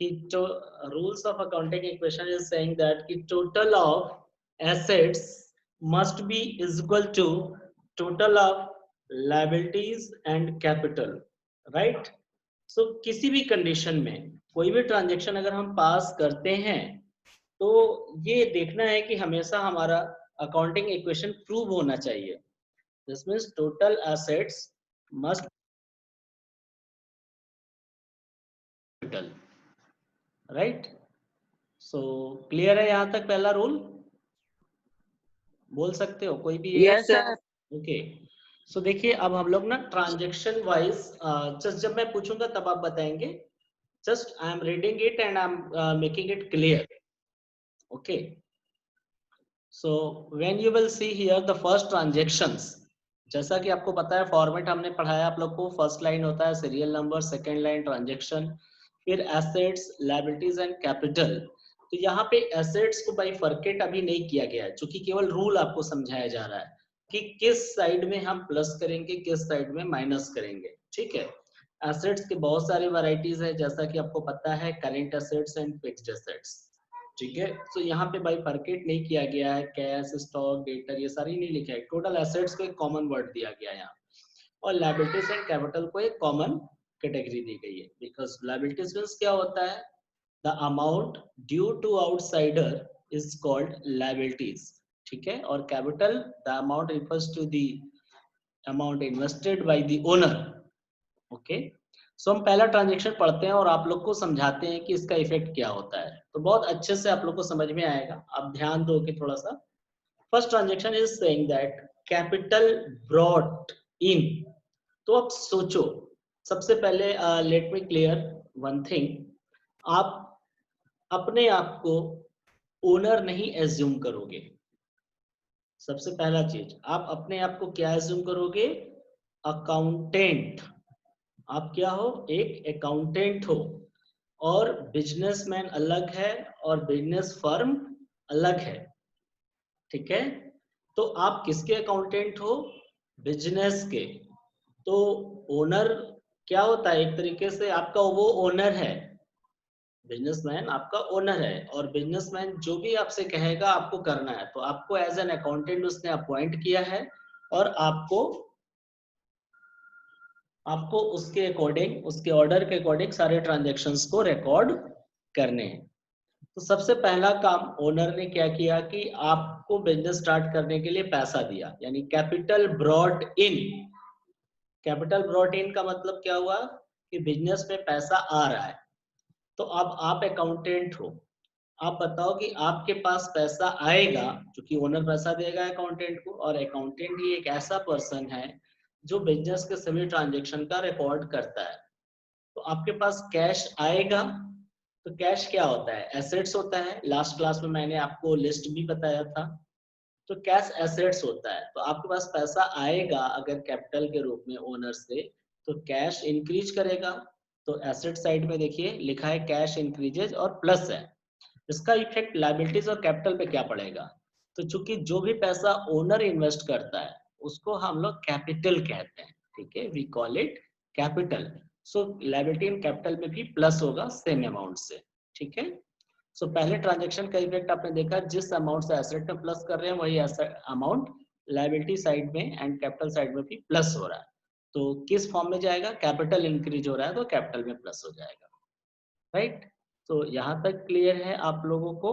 कि rules of accounting equation is saying that कि total of assets must be is equal to total of liabilities and capital, right? So किसी भी condition में कोई भी transaction अगर हम पास करते हैं तो ये देखना है कि हमेशा हमारा अकाउंटिंग इक्वेशन प्रूव होना चाहिए. This means total assets must capital, right? So clear है यहाँ तक पहला रूल? बोल सकते हो कोई भी? Yes sir. ओके. सो देखिए अब हम लोग ना ट्रांजैक्शन वाइज जस्ट जब मैं पूछूंगा तब आप बताएंगे. Just I am reading it and I am making it clear. Okay. So when you will see here the first transactions, जैसा कि आपको पता है फॉर्मेट हमने पढ़ाया आप लोग को. फर्स्ट लाइन होता है serial number, second line transaction, फिर एसेट्स, लायबिलिटीज एंड कैपिटल. तो यहाँ पे एसेट्स को बाइफरकेट अभी नहीं किया गया है, क्योंकि केवल रूल आपको समझाया जा रहा है कि किस साइड में हम प्लस करेंगे, किस साइड में माइनस करेंगे. ठीक है. एसेट्स के बहुत सारे वैरायटीज है, जैसा कि आपको पता है current assets and fixed assets. ठीक है. तो यहाँ पे बाइफरकेट नहीं किया गया है. कैश, स्टॉक, डेटर, ये सारी नहीं लिखा है. टोटल एसेट्स को एक कॉमन वर्ड दिया गया है यहाँ, और लायबिलिटीज एंड कैपिटल को एक कॉमन कैटेगरी दी गई है. बिकॉज लायबिलिटीज मींस क्या होता है, the amount due to outsider is called liabilities. ठीक है. और capital the amount refers to the amount invested by the owner. Okay. So हम पहला ट्रांजैक्शन पढ़ते हैं और आप लोग को समझाते हैं कि इसका इफेक्ट क्या होता है. तो बहुत अच्छे से आप लोग को समझ में आएगा. आप ध्यान दो कि थोड़ा सा. First transaction is saying that capital brought in. तो अब सोचो, सबसे पहले let me clear one thing. आप अपने आप को ओनर नहीं एज्यूम करोगे. सबसे पहला चीज, आप अपने आप को क्या एज्यूम करोगे? अकाउंटेंट. आप क्या हो? एक अकाउंटेंट हो. और बिजनेसमैन अलग है और बिजनेस फर्म अलग है. ठीक है. तो आप किसके अकाउंटेंट हो? बिजनेस के. तो ओनर क्या होता है? एक तरीके से आपका वो ओनर है. बिजनेसमैन आपका ओनर है, और बिजनेसमैन जो भी आपसे कहेगा आपको करना है. तो आपको एज एन अकाउंटेंट उसने अपॉइंट किया है, और आपको उसके अकॉर्डिंग, उसके ऑर्डर के अकॉर्डिंग सारे ट्रांजैक्शंस को रिकॉर्ड करने हैं. तो सबसे पहला काम ओनर ने क्या किया कि आपको बिजनेस स्टार्ट करने के लिए पैसा दिया, यानी capital brought in. Capital brought in का मतलब क्या हुआ? कि बिजनेस में पैसा आ रहा है. तो अब आप अकाउंटेंट हो, आप बताओ कि आपके पास पैसा आएगा, क्योंकि ओनर पैसा देगा अकाउंटेंट को, और अकाउंटेंट ही एक ऐसा पर्सन है जो बिजनेस के सभी ट्रांजैक्शन का रिकॉर्ड करता है. तो आपके पास कैश आएगा. तो कैश क्या होता है? एसेट्स होता है. लास्ट क्लास में मैंने आपको लिस्ट भी बताया था. तो कैश एसेट्स होता है. तो आपके पास पैसा आएगा अगर कैपिटल के रूप में ओनर से, तो कैश इंक्रीज करेगा. तो एसेट साइड में देखिए लिखा है कैश इंक्रीजेज और प्लस है. इसका इफेक्ट लायबिलिटीज और कैपिटल पे क्या पड़ेगा? तो चूंकि जो भी पैसा ओनर इन्वेस्ट करता है उसको हम लोग कैपिटल कहते हैं. ठीक है. We call it capital. So liability and capital में भी प्लस होगा सेम अमाउंट से. ठीक है. सो पहले ट्रांजैक्शन का इफेक्ट आपने देखा, जिस अमाउंट से एसेट में प्लस कर रहे हैं वही अमाउंट लायबिलिटी साइड में एंड कैपिटल साइड में भी प्लस हो रहा है. तो किस फॉर्म में जाएगा? कैपिटल इंक्रीज हो रहा है तो कैपिटल में प्लस हो जाएगा. राइट. तो यहाँ तक क्लियर है आप लोगों को?